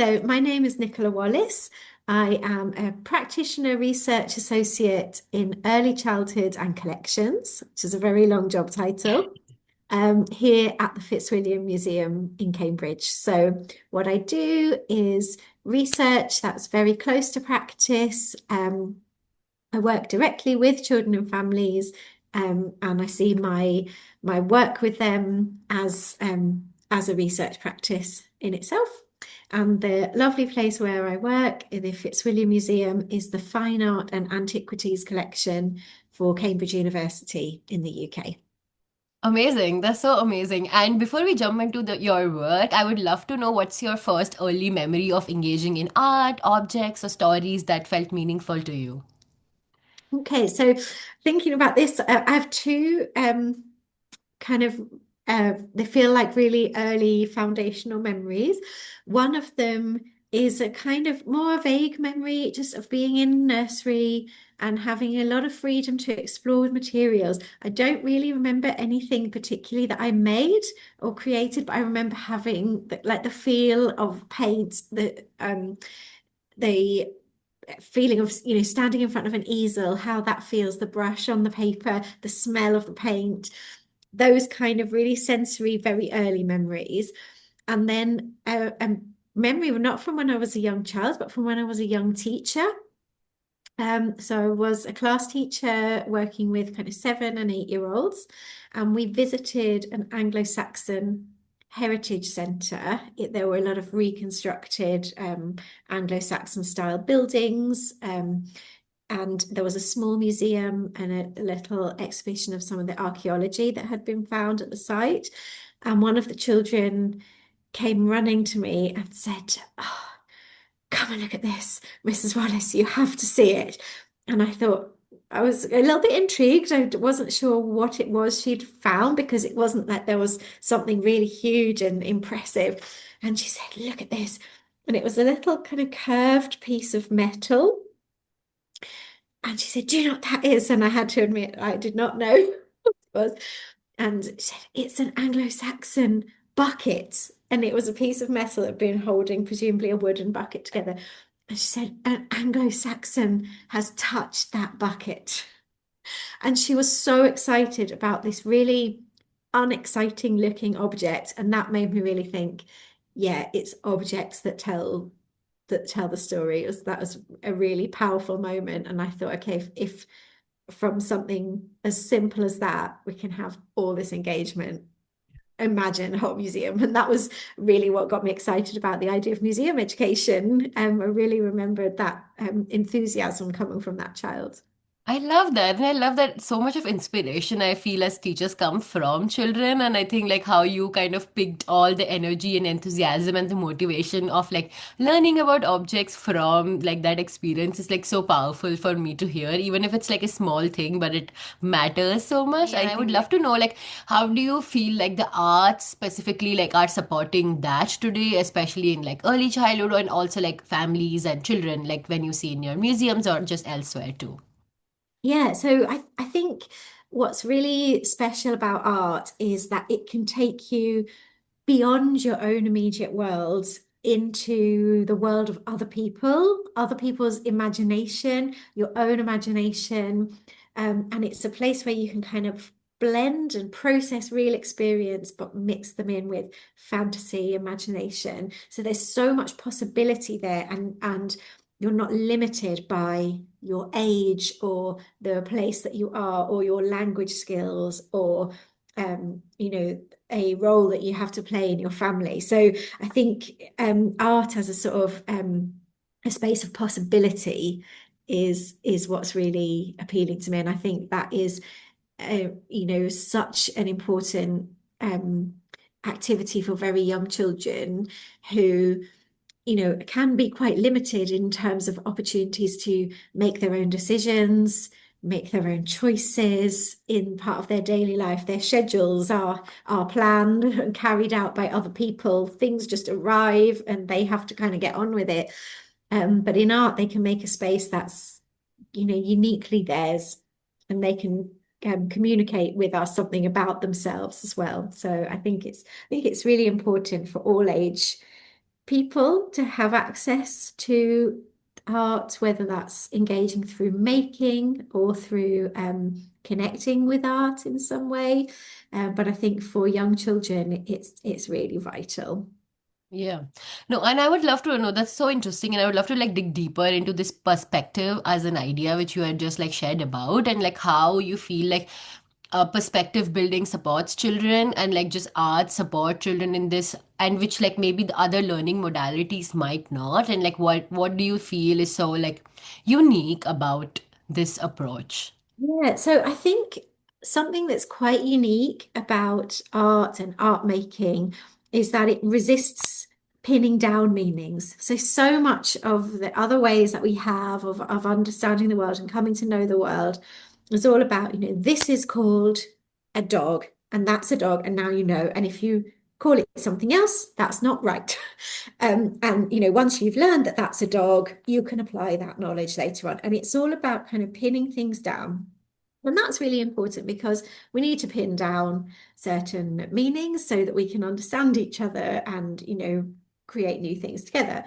So my name is Nicola Wallis. I am a Practitioner Research Associate in Early Childhood and Collections, which is a very long job title, here at the Fitzwilliam Museum in Cambridge. So what I do is research that's very close to practice. I work directly with children and families, and I see my work with them as a research practice in itself. And the lovely place where I work in the Fitzwilliam Museum is the Fine Art and Antiquities Collection for Cambridge University in the UK. Amazing. That's so amazing. And before we jump into your work, I would love to know what's your first early memory of engaging in art, objects, or stories that felt meaningful to you? Okay, so thinking about this, I have two kind of they feel like really early foundational memories. One of them is a kind of more vague memory just of being in nursery and having a lot of freedom to explore with materials. I don't really remember anything particularly that I made or created, but I remember having like the feel of paint, the feeling of standing in front of an easel, how that feels, the brush on the paper, the smell of the paint, those kind of really sensory, very early memories. And then a memory not from when I was a young child, but from when I was a young teacher. So I was a class teacher working with kind of 7 and 8 year olds, and we visited an Anglo-Saxon heritage centre. There were a lot of reconstructed Anglo-Saxon style buildings, and there was a small museum and a little exhibition of some of the archaeology that had been found at the site. And one of the children came running to me and said, "Oh, come and look at this, Mrs. Wallace, you have to see it." And I thought, I was a little bit intrigued. I wasn't sure what it was she'd found because it wasn't like there was something really huge and impressive. And she said, "Look at this." And it was a little kind of curved piece of metal. And she said, "Do you know what that is?" And I had to admit, I did not know what it was. And she said, "It's an Anglo-Saxon bucket." And it was a piece of metal that had been holding, presumably a wooden bucket together. And she said, "An Anglo-Saxon has touched that bucket." And she was so excited about this really unexciting looking object. And that made me really think, yeah, it's objects that tell the story. That was a really powerful moment. And I thought, okay, if from something as simple as that, we can have all this engagement. Imagine a whole museum. And that was really what got me excited about the idea of museum education. I really remembered that enthusiasm coming from that child. I love that. And I love that so much of inspiration I feel as teachers come from children. And I think like how you kind of picked all the energy and enthusiasm and the motivation of like learning about objects from like that experience is like so powerful for me to hear, even if it's like a small thing, but it matters so much. Yeah, And I I would think love to know like how do you feel like the arts specifically like are supporting that today, especially in like early childhood and also like families and children, like when you see in your museums or just elsewhere too. yeah, so I think what's really special about art is that it can take you beyond your own immediate world into the world of other people, other people's imagination, your own imagination. And it's a place where you can kind of blend and process real experience, but mix them in with fantasy, imagination. So there's so much possibility there, and you're not limited by your age or the place that you are or your language skills or a role that you have to play in your family. So I think art as a sort of a space of possibility is what's really appealing to me, and I think that is such an important um, activity for very young children who can be quite limited in terms of opportunities to make their own decisions, make their own choices in part of their daily life. Their schedules are planned and carried out by other people. Things just arrive and they have to kind of get on with it. But in art, they can make a space that's, uniquely theirs, and they can communicate with us something about themselves as well. So I think it's really important for all age people to have access to art, whether that's engaging through making or through connecting with art in some way. But I think for young children, it's really vital. Yeah. No, and I would love to know, that's so interesting. And I would love to like dig deeper into this perspective as an idea which you had just like shared about, and like how you feel like perspective building supports children, and like just art support children in this, and which like maybe the other learning modalities might not. And like what do you feel is so like unique about this approach? Yeah, so I think something that's quite unique about art and art making is that it resists pinning down meanings. So much of the other ways that we have of understanding the world and coming to know the world is all about, this is called a dog, and that's a dog, and now you know. And if you call it something else, that's not right. And once you've learned that that's a dog, you can apply that knowledge later on. And it's all about kind of pinning things down. And that's really important because we need to pin down certain meanings so that we can understand each other and, create new things together.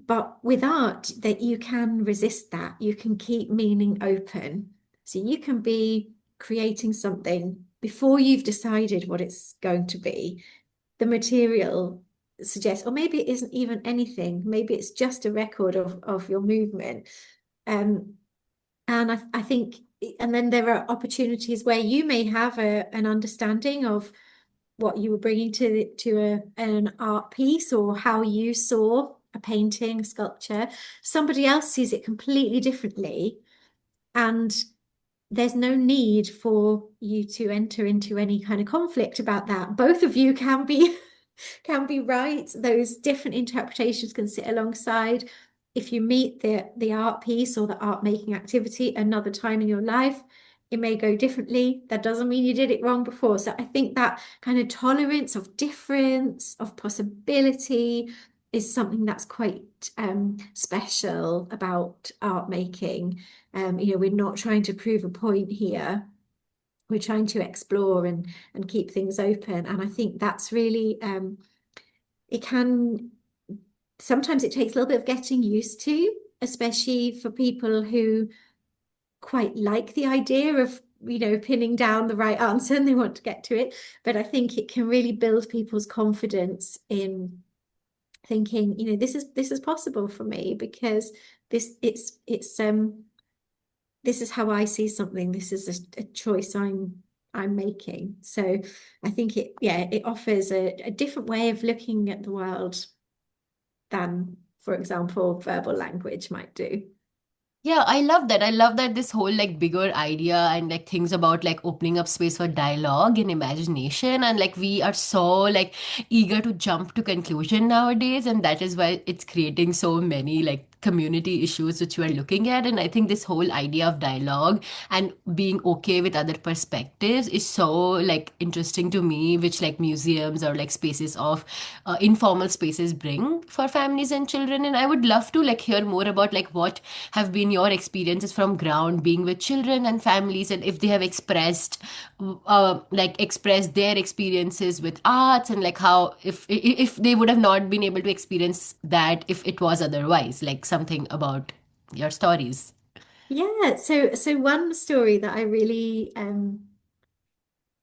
But with art, that you can resist that. You can keep meaning open. So you can be creating something before you've decided what it's going to be. The material suggests, or maybe it isn't even anything. Maybe it's just a record of your movement. Um, and I think, and then there are opportunities where you may have an understanding of what you were bringing to an art piece or how you saw a painting, a sculpture. Somebody else sees it completely differently, and there's no need for you to enter into any kind of conflict about that. Both of you can be right. Those different interpretations can sit alongside. If you meet the art piece or the art making activity another time in your life, it may go differently. That doesn't mean you did it wrong before. So I think that kind of tolerance of difference, of possibility, is something that's quite special about art making. We're not trying to prove a point here. We're trying to explore and keep things open. And I think that's really it can sometimes it takes a little bit of getting used to, especially for people who quite like the idea of pinning down the right answer and they want to get to it. But I think it can really build people's confidence in thinking, this is possible for me because this is how I see something. This is a choice I'm making. So I think it offers a different way of looking at the world than, for example, verbal language might do. Yeah, I love that. I love that this whole like bigger idea and like things about like opening up space for dialogue and imagination, and like we are so like eager to jump to conclusion nowadays, and that is why it's creating so many like community issues which we are looking at. And I think this whole idea of dialogue and being okay with other perspectives is so like interesting to me, which like museums or like spaces of informal spaces bring for families and children. And I would love to like hear more about like what have been your experiences from ground being with children and families, and if they have expressed their experiences with arts, and like how if they would have not been able to experience that if it was otherwise, like something about your stories. Yeah, so one story that I really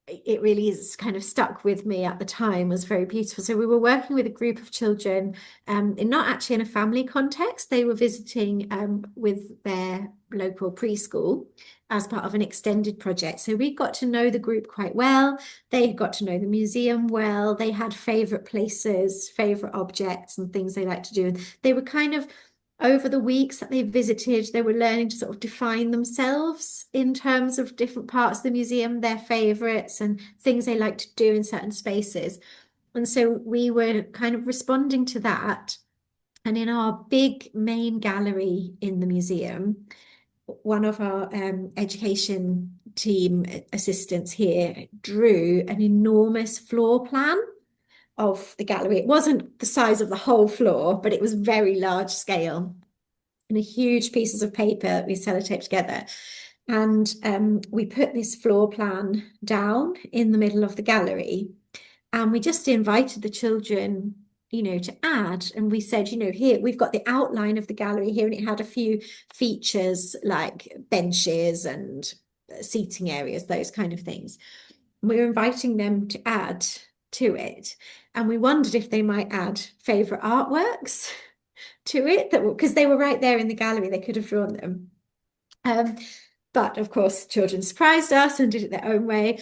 it really is kind of stuck with me at the time was very beautiful. So we were working with a group of children, not actually in a family context. They were visiting with their local preschool as part of an extended project. So we got to know the group quite well. They got to know the museum well. They had favorite places, favorite objects, and things they like to do. They were kind of over the weeks that they visited, they were learning to sort of define themselves in terms of different parts of the museum, their favorites and things they like to do in certain spaces. And so we were kind of responding to that. And in our big main gallery in the museum, one of our education team assistants here drew an enormous floor plan of the gallery. It wasn't the size of the whole floor, but it was very large scale and huge pieces of paper that we sellotaped together. And we put this floor plan down in the middle of the gallery. And we just invited the children to add. And we said, here we've got the outline of the gallery here, and it had a few features like benches and seating areas, those kind of things. We were inviting them to add to it. And we wondered if they might add favorite artworks to it, because they were right there in the gallery, they could have drawn them. But of course, children surprised us and did it their own way.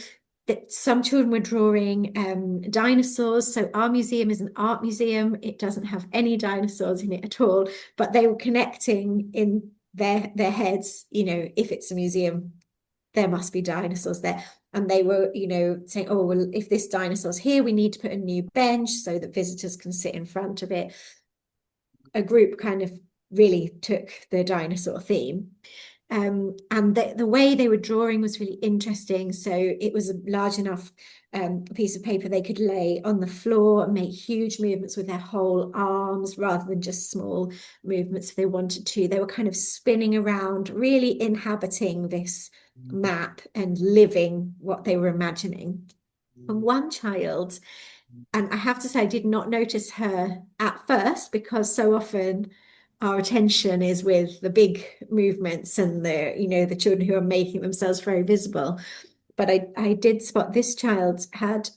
That some children were drawing dinosaurs. So our museum is an art museum. It doesn't have any dinosaurs in it at all, but they were connecting in their heads, if it's a museum, there must be dinosaurs there. And they were, saying, oh, well, if this dinosaur's here, we need to put a new bench so that visitors can sit in front of it. A group kind of really took the dinosaur theme. And the way they were drawing was really interesting. So it was a large enough piece of paper they could lay on the floor and make huge movements with their whole arms rather than just small movements if they wanted to. They were kind of spinning around, really inhabiting this map and living what they were imagining. And one child, and I have to say, I did not notice her at first because so often our attention is with the big movements and the children who are making themselves very visible. But I did spot this child had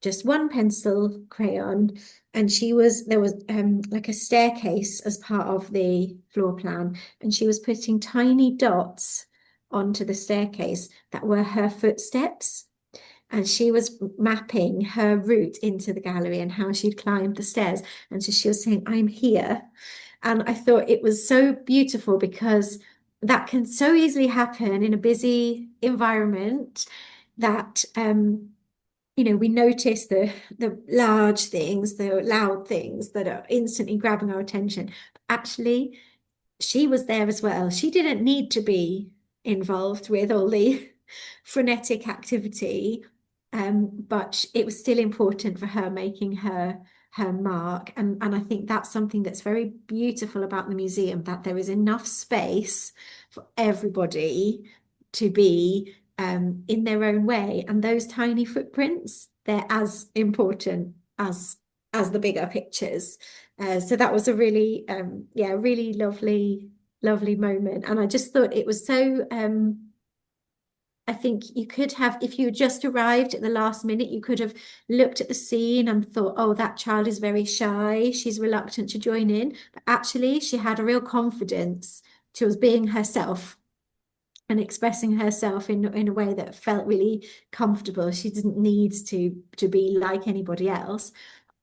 just one pencil crayon, and there was like a staircase as part of the floor plan, and she was putting tiny dots onto the staircase that were her footsteps. And she was mapping her route into the gallery and how she'd climbed the stairs. And so she was saying, I'm here. And I thought it was so beautiful because that can so easily happen in a busy environment that we notice the large things, the loud things that are instantly grabbing our attention. But actually, she was there as well. She didn't need to be involved with all the frenetic activity, but it was still important for her making her mark. And I think that's something that's very beautiful about the museum, that there is enough space for everybody to be in their own way. And those tiny footprints, they're as important as the bigger pictures. So that was a really, really lovely moment. And I just thought it was so I think you could have, if you just arrived at the last minute, you could have looked at the scene and thought, oh, that child is very shy. She's reluctant to join in. But actually, she had a real confidence. She was being herself and expressing herself in a way that felt really comfortable. She didn't need to be like anybody else.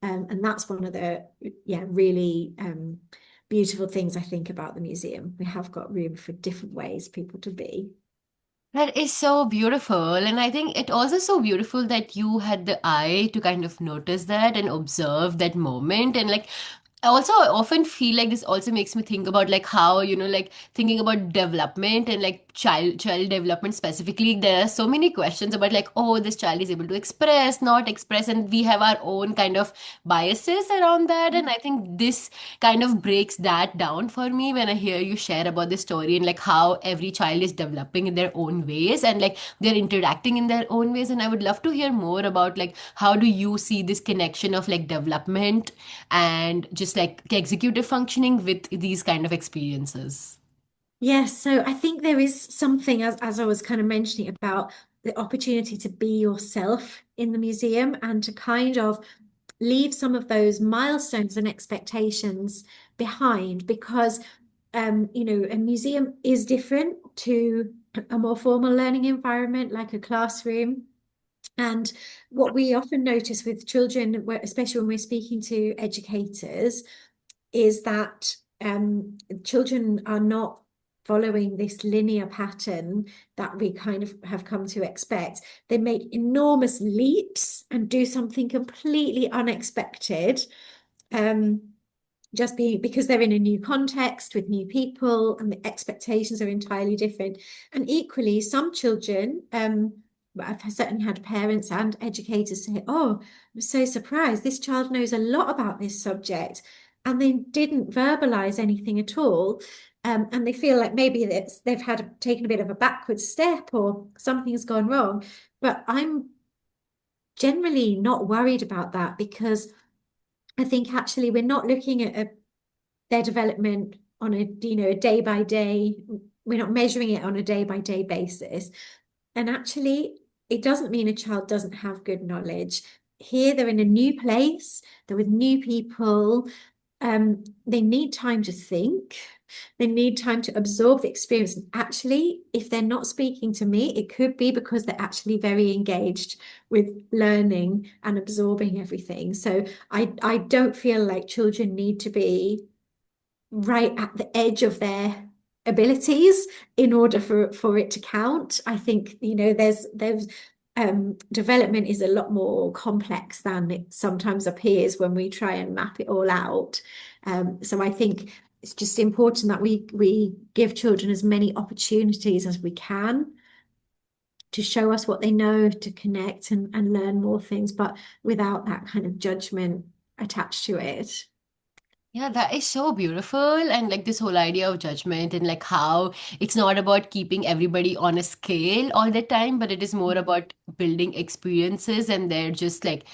And that's one of the, really beautiful things I think about the museum. We have got room for different ways people to be. That is so beautiful. And I think it also so beautiful that you had the eye to kind of notice that and observe that moment. And like, also, I often feel like this also makes me think about like how, like thinking about development and like child development specifically. There are so many questions about like, oh, this child is able to express, not express, and we have our own kind of biases around that. And I think this kind of breaks that down for me when I hear you share about this story and like how every child is developing in their own ways and like they're interacting in their own ways. And I would love to hear more about like how do you see this connection of like development and just like executive functioning with these kind of experiences. Yes, so I think there is something, as I was kind of mentioning, about the opportunity to be yourself in the museum and to kind of leave some of those milestones and expectations behind, because a museum is different to a more formal learning environment like a classroom. And what we often notice with children, especially when we're speaking to educators, is that children are not following this linear pattern that we kind of have come to expect. They make enormous leaps and do something completely unexpected. Just because they're in a new context with new people and the expectations are entirely different. And equally, some children, I've certainly had parents and educators say, oh, I'm so surprised. This child knows a lot about this subject. And they didn't verbalize anything at all. And they feel like maybe they've taken a bit of a backward step or something's gone wrong. But I'm generally not worried about that, because I think actually we're not looking at their development on a, a day by day, we're not measuring it on a day by day basis. And actually, it doesn't mean a child doesn't have good knowledge. Here, they're in a new place, they're with new people. They need time to think. They need time to absorb the experience. And actually, if they're not speaking to me, it could be because they're actually very engaged with learning and absorbing everything. So I don't feel like children need to be right at the edge of their abilities in order for it to count. I think, there's development is a lot more complex than it sometimes appears when we try and map it all out. So I think it's just important that we give children as many opportunities as we can to show us what they know, to connect and learn more things, but without that kind of judgment attached to it. Yeah, that is so beautiful. And like this whole idea of judgment and like how it's not about keeping everybody on a scale all the time, but it is more about building experiences and they're just like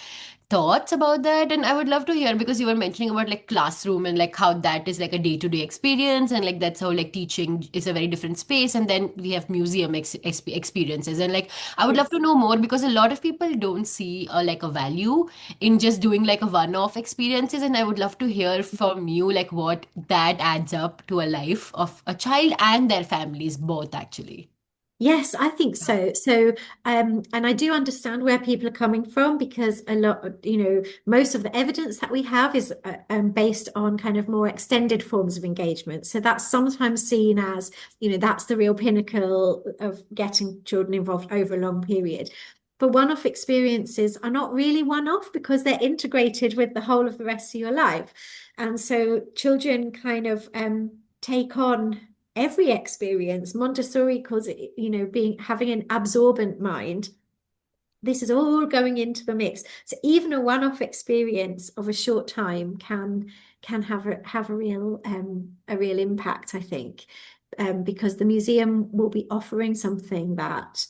thoughts about that. And I would love to hear because you were mentioning about like classroom and like how that is like a day-to-day experience and like that's how like teaching is a very different space. And then we have museum experiences. And like I would love to Yes. know more because a lot of people don't see like a value in just doing like a one-off experiences. And I would love to hear from you like what that adds up to a life of a child and their families both actually. Yes, I think so. So, and I do understand where people are coming from because a lot, most of the evidence that we have is based on kind of more extended forms of engagement. So that's sometimes seen as, that's the real pinnacle of getting children involved over a long period. But one-off experiences are not really one-off because they're integrated with the whole of the rest of your life. And so children kind of take on every experience. Montessori calls it, being having an absorbent mind. This is all going into the mix. So even a one-off experience of a short time can have a real impact, I think, because the museum will be offering something that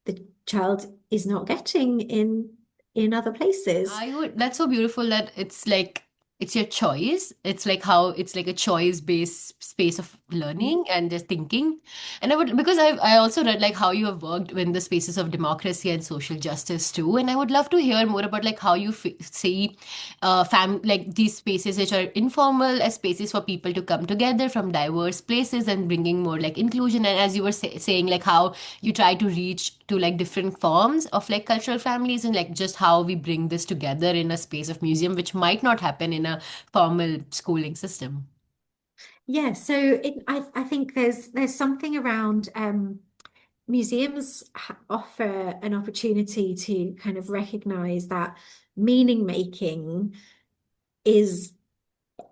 the child is not getting in other places. I would, that's so beautiful that it's like it's your choice. It's like how it's like a choice-based space of learning and just thinking. And I would because I also read like how you have worked in the spaces of democracy and social justice too. And I would love to hear more about like how you f see fam like these spaces which are informal as spaces for people to come together from diverse places and bringing more like inclusion. And as you were saying, like how you try to reach to like different forms of like cultural families and like just how we bring this together in a space of museum, which might not happen in a formal schooling system. Yeah, so I think there's something around museums offer an opportunity to kind of recognize that meaning making is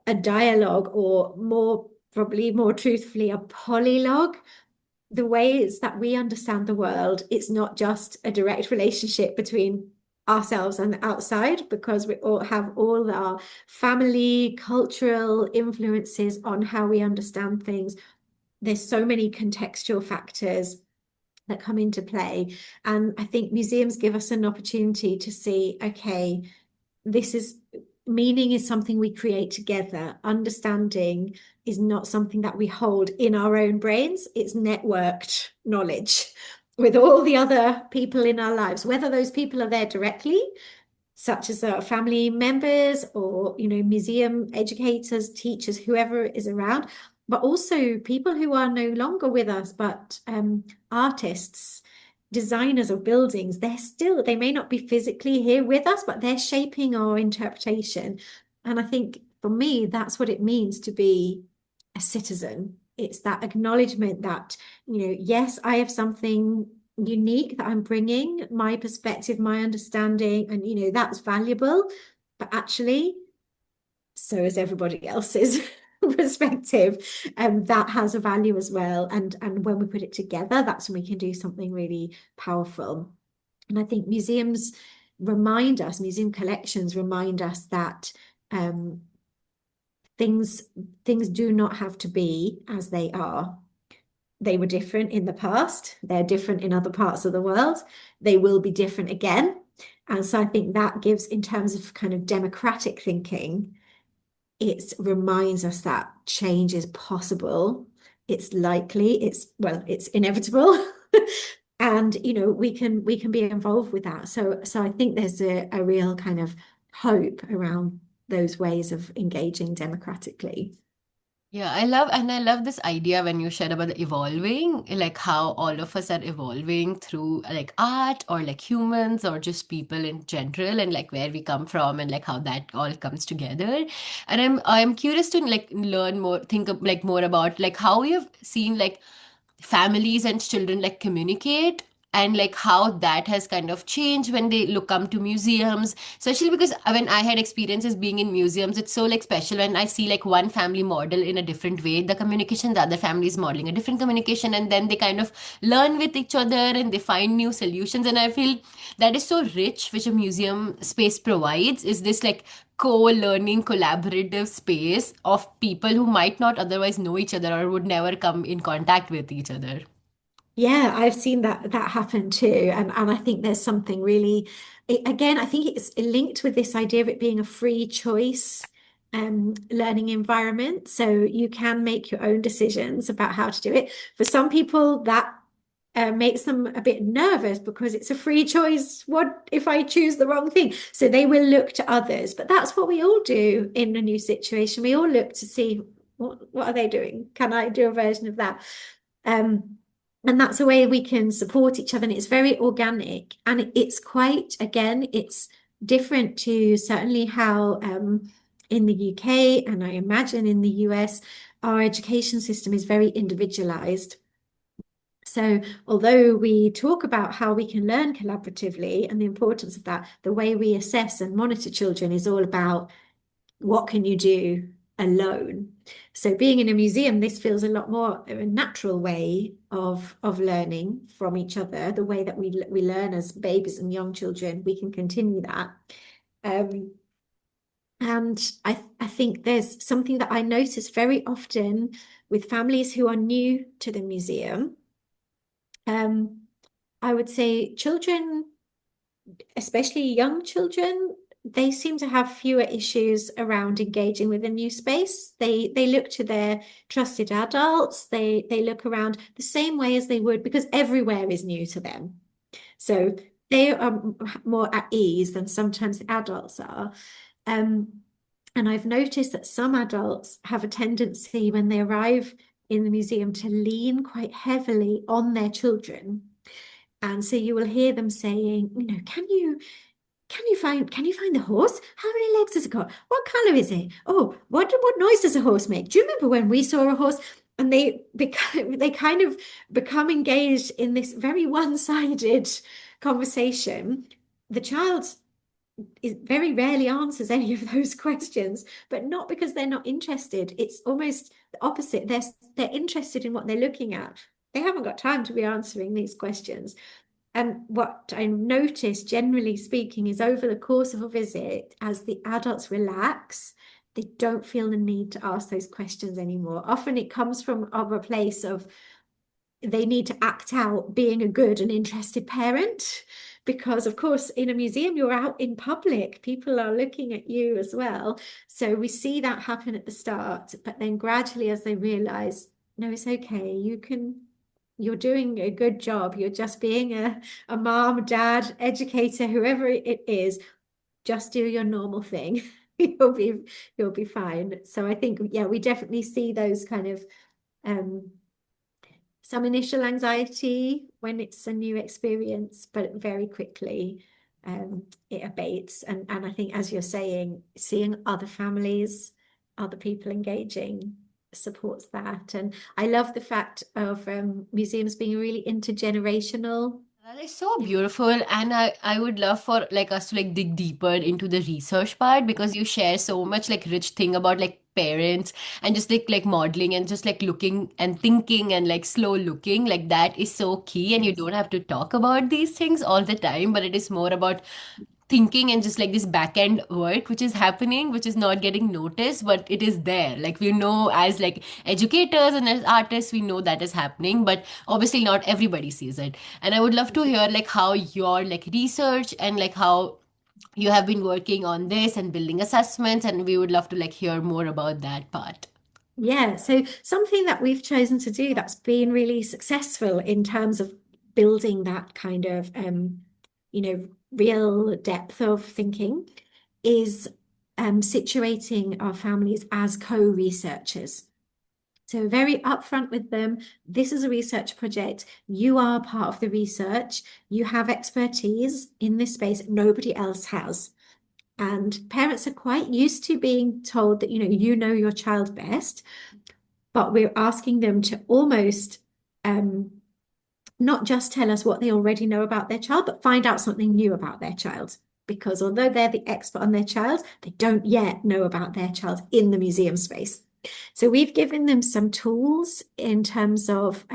a dialogue, or probably more truthfully, a polylogue. The ways that we understand the world, it's not just a direct relationship between ourselves and the outside, because we all have all our family, cultural influences on how we understand things. There's so many contextual factors that come into play. And I think museums give us an opportunity to see, okay, this is meaning is something we create together. Understanding is not something that we hold in our own brains. It's networked knowledge with all the other people in our lives, whether those people are there directly, such as our family members or, museum educators, teachers, whoever is around, but also people who are no longer with us, but artists, designers of buildings. They may not be physically here with us, but they're shaping our interpretation. And I think for me, that's what it means to be a citizen. It's that acknowledgement that, yes, I have something unique that I'm bringing, my perspective, my understanding, and that's valuable, but actually so is everybody else's perspective, and that has a value as well. And when we put it together, that's when we can do something really powerful. And I think museum collections remind us that um, things do not have to be as they are. They were different in the past. They're different in other parts of the world. They will be different again. And so I think that gives, in terms of kind of democratic thinking, it reminds us that change is possible. It's likely, it's inevitable. And we can be involved with that. So I think there's a real kind of hope around those ways of engaging democratically. Yeah, I love this idea when you shared about the evolving, like how all of us are evolving through like art or like humans or just people in general and like where we come from and like how that all comes together. And I'm curious to like learn more, like more about like how you've seen like families and children like communicate and like how that has kind of changed when they look come to museums, especially because when I had experiences being in museums, it's so like special when I see like one family model in a different way the communication, the other family is modeling a different communication, and then they kind of learn with each other and they find new solutions. And I feel that is so rich which a museum space provides, is this like co-learning collaborative space of people who might not otherwise know each other or would never come in contact with each other. Yeah, I've seen that happen too. And I think there's something really, again, I think it's linked with this idea of it being a free choice learning environment. So you can make your own decisions about how to do it. For some people, that makes them a bit nervous because it's a free choice. What if I choose the wrong thing? So they will look to others. But that's what we all do in a new situation. We all look to see what are they doing? Can I do a version of that? Um, and that's a way we can support each other. And it's very organic. And it's quite, again, it's different to certainly how in the UK and I imagine in the US, our education system is very individualized. So, although we talk about how we can learn collaboratively and the importance of that, the way we assess and monitor children is all about what can you do alone. So, being in a museum, this feels a lot more of a natural way of learning from each other. The way that we learn as babies and young children, we can continue that. Um, and I think there's something that I notice very often with families who are new to the museum. Um, I would say children, especially young children, they seem to have fewer issues around engaging with a new space. They look to their trusted adults. They look around the same way as they would because everywhere is new to them. So they are more at ease than sometimes the adults are. Um, and I've noticed that some adults have a tendency when they arrive in the museum to lean quite heavily on their children. And so you will hear them saying, can you find the horse? How many legs has it got? What color is it? Oh, what noise does a horse make? Do you remember when we saw a horse? And they kind of become engaged in this very one-sided conversation. The child very rarely answers any of those questions, but not because they're not interested. It's almost the opposite. They're interested in what they're looking at. They haven't got time to be answering these questions. And what I notice, generally speaking, is over the course of a visit, as the adults relax, they don't feel the need to ask those questions anymore. Often it comes from a place of they need to act out being a good and interested parent. Because, of course, in a museum, you're out in public, people are looking at you as well. So we see that happen at the start, but then gradually, as they realize, no, it's okay, you're doing a good job. You're just being a mom, dad, educator, whoever it is, just do your normal thing. You'll be fine. So I think, yeah, we definitely see those kind of um, some initial anxiety when it's a new experience, but very quickly it abates. And I think, as you're saying, seeing other families, other people engaging supports that. And I love the fact of museums being really intergenerational. That is so beautiful, and I would love for like us to like dig deeper into the research part because you share so much like rich thing about like parents and just like modeling and just like looking and thinking and like slow looking, like that is so key, and you Yes. don't have to talk about these things all the time, but it is more about thinking and just like this back end work which is happening, which is not getting noticed, but it is there. Like we know as like educators and as artists, we know that is happening, but obviously not everybody sees it. And I would love to hear like how your like research and like how you have been working on this and building assessments, and we would love to like hear more about that part. Yeah, so something that we've chosen to do that's been really successful in terms of building that kind of real depth of thinking is situating our families as co-researchers. So very upfront with them. This is a research project. You are part of the research. You have expertise in this space nobody else has. And parents are quite used to being told that, you know your child best, but we're asking them to almost not just tell us what they already know about their child, but find out something new about their child. Because although they're the expert on their child, they don't yet know about their child in the museum space. So we've given them some tools in terms of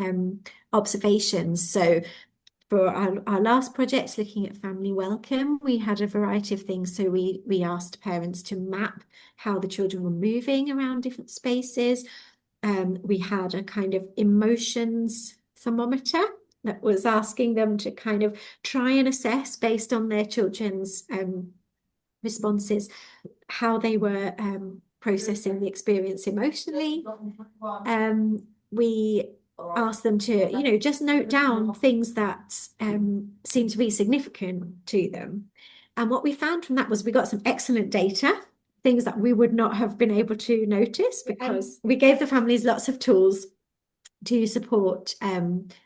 observations. So for our last project, looking at family welcome, we had a variety of things. So we asked parents to map how the children were moving around different spaces. We had a kind of emotions thermometer that was asking them to kind of try and assess based on their children's responses how they were processing the experience emotionally. We asked them to, just note down things that seem to be significant to them. And what we found from that was we got some excellent data, things that we would not have been able to notice because we gave the families lots of tools to support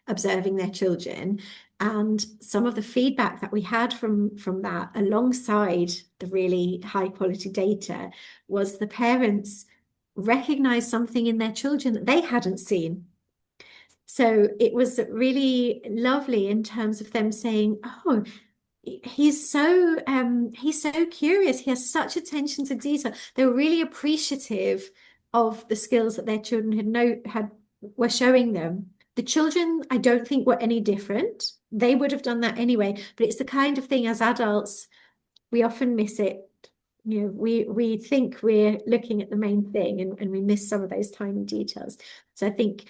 observing their children. And some of the feedback that we had from that, alongside the really high quality data, was the parents recognized something in their children that they hadn't seen. So it was really lovely in terms of them saying, "Oh, he's so curious. He has such attention to detail." They were really appreciative of the skills that their children were showing them. The children, I don't think, were any different. They would have done that anyway, but it's the kind of thing as adults, we often miss it. We think we're looking at the main thing and we miss some of those tiny details. So I think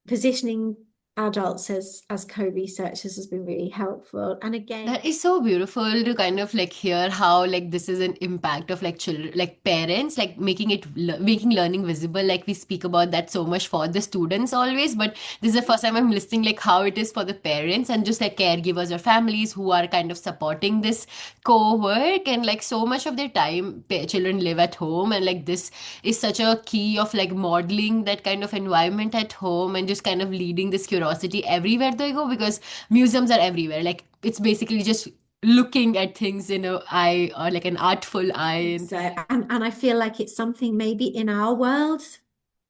positioning adults as co-researchers has been really helpful. And again, That is so beautiful to kind of like hear how like this is an impact of like children, like parents, like making learning visible. Like we speak about that so much for the students always, but this is the first time I'm listening like how it is for the parents and just like caregivers or families who are kind of supporting this co-work. And like so much of their time children live at home, and like this is such a key of like modeling that kind of environment at home and just kind of leading this curiosity everywhere they go, because museums are everywhere. Like it's basically just looking at things in a eye or like an artful eye. so, and I feel like it's something maybe in our world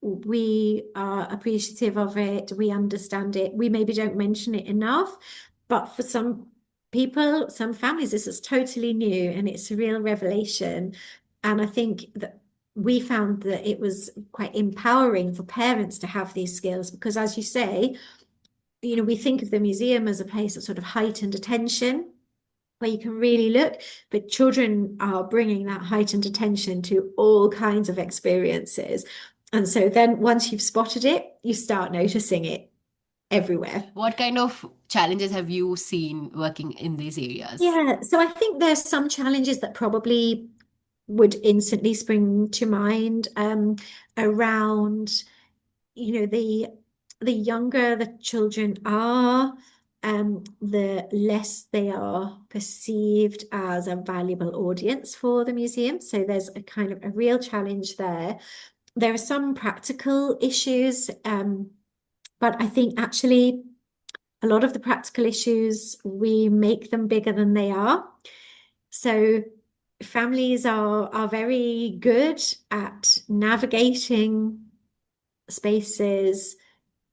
we are appreciative of it, we understand it, we maybe don't mention it enough, but for some people, some families, this is totally new and it's a real revelation. And I think that we found that it was quite empowering for parents to have these skills because, as you say, we think of the museum as a place of sort of heightened attention where you can really look, but children are bringing that heightened attention to all kinds of experiences. And so then once you've spotted it, you start noticing it everywhere. What kind of challenges have you seen working in these areas? Yeah, so I think there's some challenges that probably would instantly spring to mind around, the younger the children are, the less they are perceived as a valuable audience for the museum. So there's a kind of a real challenge there. There are some practical issues, but I think actually a lot of the practical issues, we make them bigger than they are. So families are very good at navigating spaces,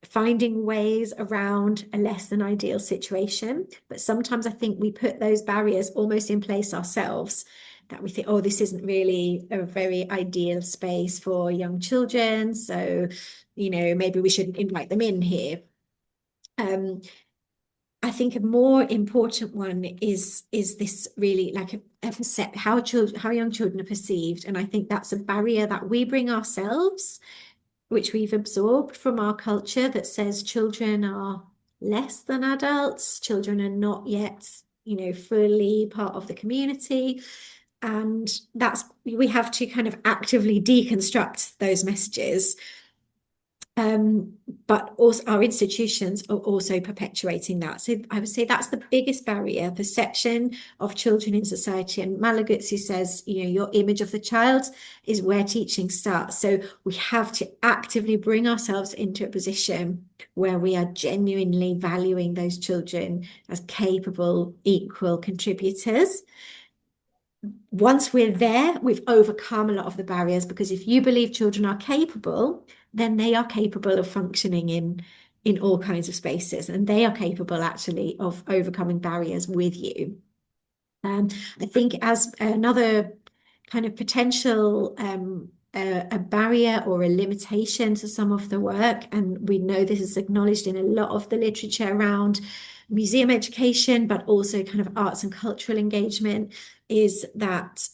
finding ways around a less than ideal situation. But sometimes I think we put those barriers almost in place ourselves, that we think, oh, this isn't really a very ideal space for young children. So, maybe we shouldn't invite them in here. I think a more important one is this really like how young children are perceived, and I think that's a barrier that we bring ourselves, which we've absorbed from our culture that says children are less than adults, children are not yet, fully part of the community. And we have to kind of actively deconstruct those messages. Um, but also our institutions are also perpetuating that. So I would say that's the biggest barrier, perception of children in society. And Malaguzzi says, your image of the child is where teaching starts. So we have to actively bring ourselves into a position where we are genuinely valuing those children as capable, equal contributors. Once we're there, we've overcome a lot of the barriers, because if you believe children are capable, then they are capable of functioning in all kinds of spaces, and they are capable actually of overcoming barriers with you. I think as another kind of potential a barrier or a limitation to some of the work, and we know this is acknowledged in a lot of the literature around museum education, but also kind of arts and cultural engagement, is that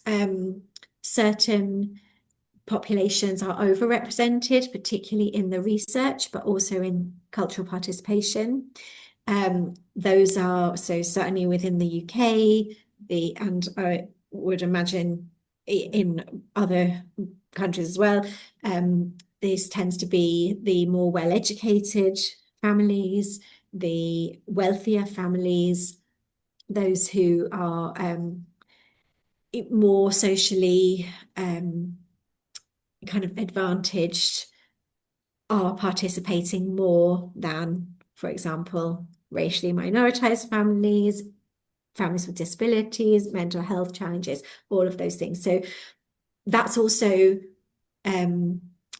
certain populations are overrepresented, particularly in the research, but also in cultural participation. Those are so certainly within the UK, and I would imagine in other countries as well. This tends to be the more well-educated families, the wealthier families, those who are more socially kind of advantaged are participating more than, for example, racially minoritized families, families with disabilities, mental health challenges, all of those things. So that's also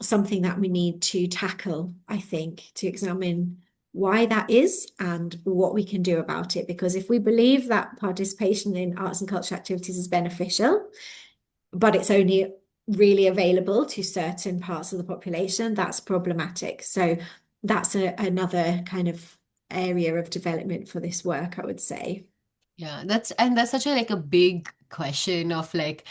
something that we need to tackle, I think, to examine why that is and what we can do about it. Because if we believe that participation in arts and cultural activities is beneficial, but it's only really available to certain parts of the population, that's problematic. So that's another kind of area of development for this work, I would say. Yeah, that's such a like a big question of like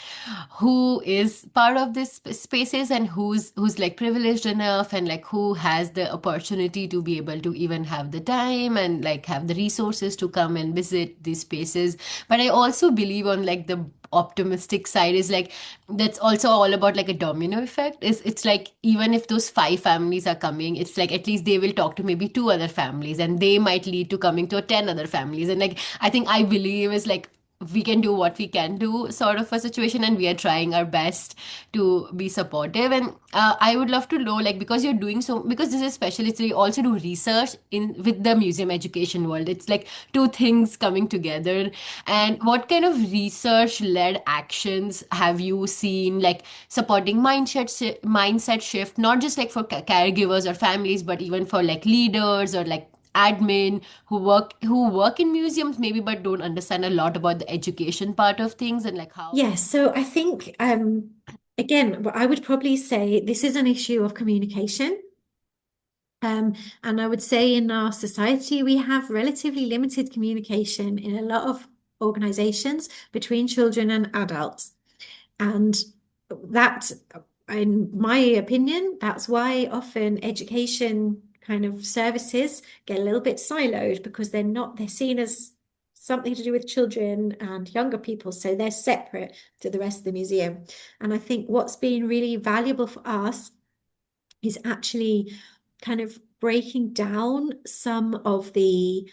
who is part of this spaces and who's like privileged enough and like who has the opportunity to be able to even have the time and like have the resources to come and visit these spaces. But I also believe on like the optimistic side is like that's also all about like a domino effect. It's like even if those five families are coming, it's like at least they will talk to maybe two other families and they might lead to coming to 10 other families. And like I think I believe is like we can do what we can do sort of a situation, and we are trying our best to be supportive. And I would love to know like because you're doing so, because this is specialist, you also do research in with the museum education world. It's like two things coming together. And what kind of research led actions have you seen like supporting mindset shift, not just like for caregivers or families, but even for like leaders or like admin who work in museums maybe but don't understand a lot about the education part of things and like how. Yes, so I think again, what I would probably say this is an issue of communication. And I would say in our society, we have relatively limited communication in a lot of organizations between children and adults. And that, in my opinion, that's why often education kind of services get a little bit siloed, because they're seen as something to do with children and younger people. So they're separate to the rest of the museum. And I think what's been really valuable for us is actually kind of breaking down some of the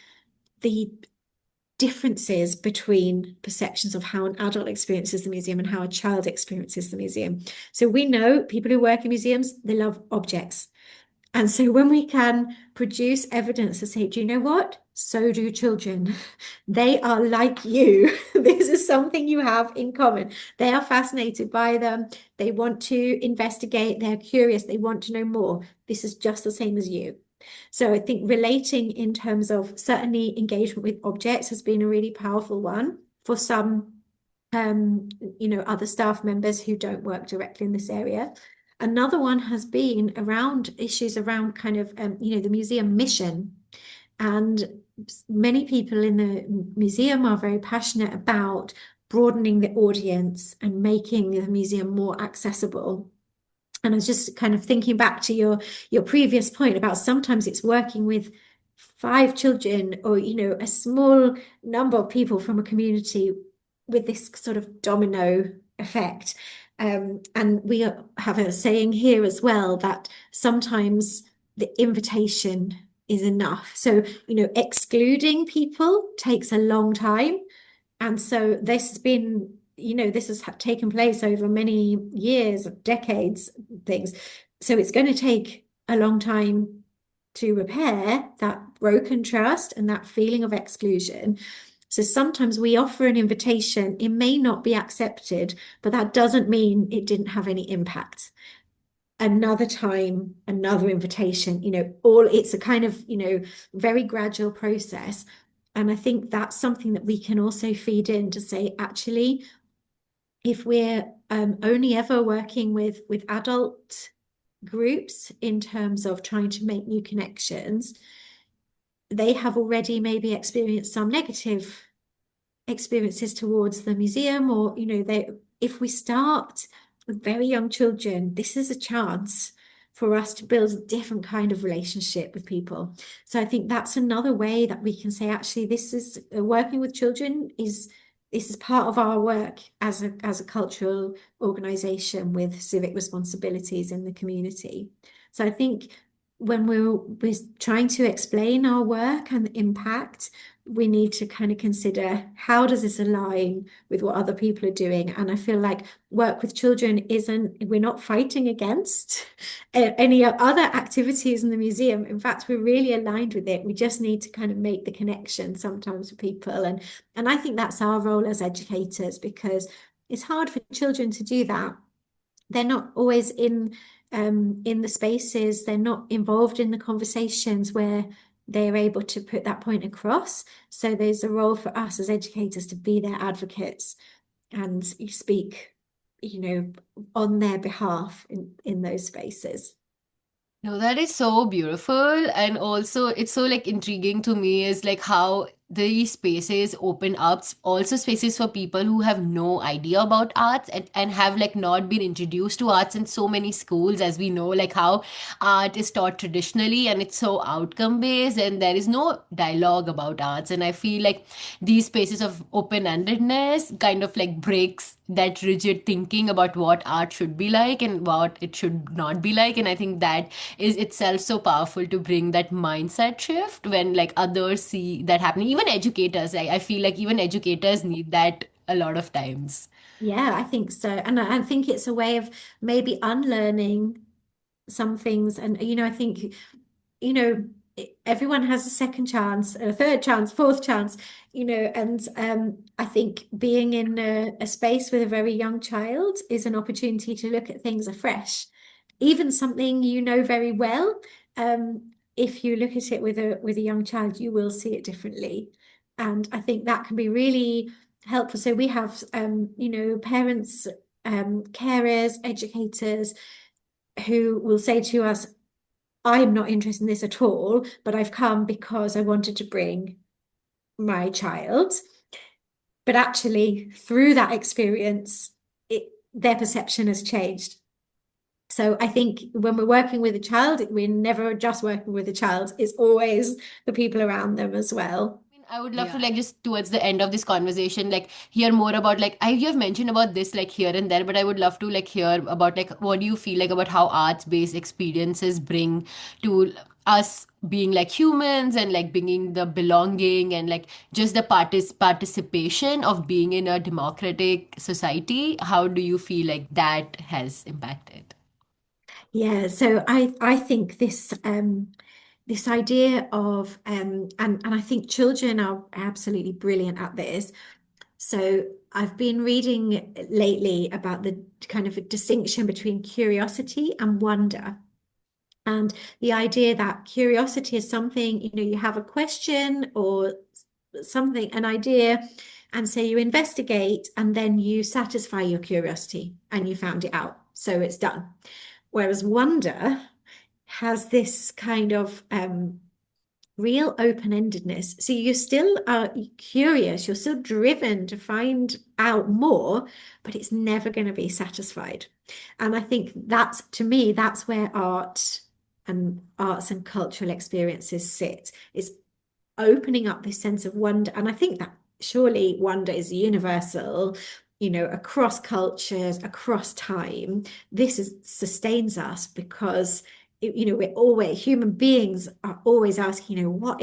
differences between perceptions of how an adult experiences the museum and how a child experiences the museum. So we know people who work in museums, they love objects. And so when we can produce evidence to say, do you know what? So do children. They are like you. This is something you have in common. They are fascinated by them. They want to investigate. They're curious. They want to know more. This is just the same as you. So I think relating in terms of certainly engagement with objects has been a really powerful one for some other staff members who don't work directly in this area. Another one has been around issues around kind of the museum mission And many people in the museum are very passionate about broadening the audience and making the museum more accessible. And I was just kind of thinking back to your previous point about sometimes it's working with five children or, a small number of people from a community with this sort of domino effect. And we have a saying here as well that sometimes the invitation is enough. So, excluding people takes a long time. And so this has been, this has taken place over many years, decades, things. So it's going to take a long time to repair that broken trust and that feeling of exclusion. So sometimes we offer an invitation, it may not be accepted, but that doesn't mean it didn't have any impact. Another time, another invitation, all it's a kind of, very gradual process. And I think that's something that we can also feed in to say, actually, if we're only ever working with adult groups in terms of trying to make new connections, they have already maybe experienced some negative experiences towards the museum, or if we start with very young children, this is a chance for us to build a different kind of relationship with people. So I think that's another way that we can say, actually, this is working with children is this is part of our work as a cultural organization with civic responsibilities in the community. So I think when we're trying to explain our work and the impact, we need to kind of consider, how does this align with what other people are doing? And I feel like work with children we're not fighting against any other activities in the museum. In fact, we're really aligned with it. We just need to kind of make the connection sometimes with people. And I think that's our role as educators, because it's hard for children to do that. They're not always in the spaces, they're not involved in the conversations where they're able to put that point across. So there's a role for us as educators to be their advocates and speak, on their behalf in those spaces. No, that is so beautiful. And also, it's so like intriguing to me is like how these spaces open up also spaces for people who have no idea about arts, and have like not been introduced to arts in so many schools, as we know, like how art is taught traditionally and it's so outcome based and there is no dialogue about arts. And I feel like these spaces of open-endedness kind of like breaks that rigid thinking about what art should be like and what it should not be like. And I think that is itself so powerful to bring that mindset shift when like others see that happening. Even educators, I feel like even educators need that a lot of times. Yeah, I think so. And I think it's a way of maybe unlearning some things. And, I think, you know, everyone has a second chance, a third chance, fourth chance, and I think being in a space with a very young child is an opportunity to look at things afresh. Even something you know very well, if you look at it with a young child, you will see it differently. And I think that can be really helpful. So we have, parents, carers, educators who will say to us, I'm not interested in this at all, but I've come because I wanted to bring my child. But actually, through that experience, their perception has changed. So I think when we're working with a child, we're never just working with a child, it's always the people around them as well. I would love to Yeah. like just towards the end of this conversation like hear more about like you have mentioned about this like here and there, but I would love to like hear about like what do you feel like about how arts based experiences bring to us being like humans and like bringing the belonging and like just the participation of being in a democratic society. How do you feel like that has impacted? Yeah, so I think this idea of and I think children are absolutely brilliant at this. So I've been reading lately about the kind of a distinction between curiosity and wonder. And the idea that curiosity is something, you have a question or something, an idea, and so you investigate and then you satisfy your curiosity and you found it out. So it's done. Whereas wonder has this kind of real open-endedness. So you still are curious, you're still driven to find out more, but it's never going to be satisfied. And I think that's, to me, that's where arts and cultural experiences sit. It's opening up this sense of wonder. And I think that surely wonder is universal, across cultures, across time. Sustains us because, we're always, human beings are always asking, what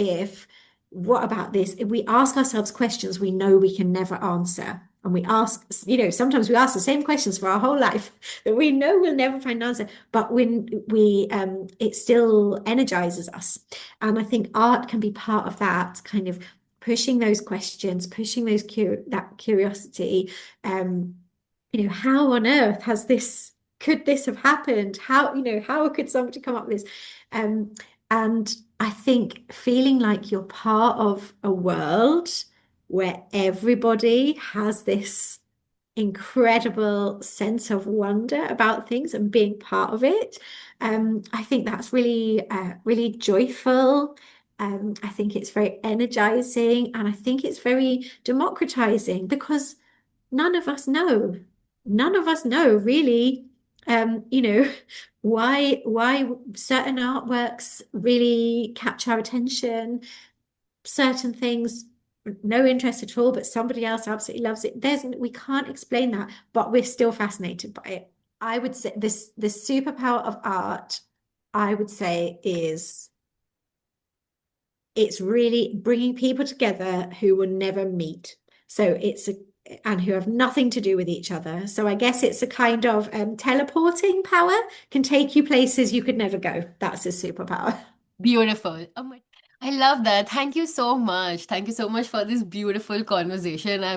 about this? If we ask ourselves questions we know we can never answer. And we ask, sometimes we ask the same questions for our whole life that we know we'll never find an answer, but when it still energizes us. And I think art can be part of that, kind of pushing those questions, pushing that curiosity. How on earth could this have happened? How could somebody come up with this? And I think feeling like you're part of a world where everybody has this incredible sense of wonder about things and being part of it. I think that's really, really joyful. I think it's very energizing, and I think it's very democratizing because none of us know. None of us know really, why certain artworks really catch our attention, certain things no interest at all, but somebody else absolutely loves it. We can't explain that, but we're still fascinated by it. I would say the superpower of art, I would say, is it's really bringing people together who will never meet. And who have nothing to do with each other. So I guess it's a kind of teleporting power, can take you places you could never go. That's a superpower. Beautiful. Oh my, I love that. Thank you so much. Thank you so much for this beautiful conversation.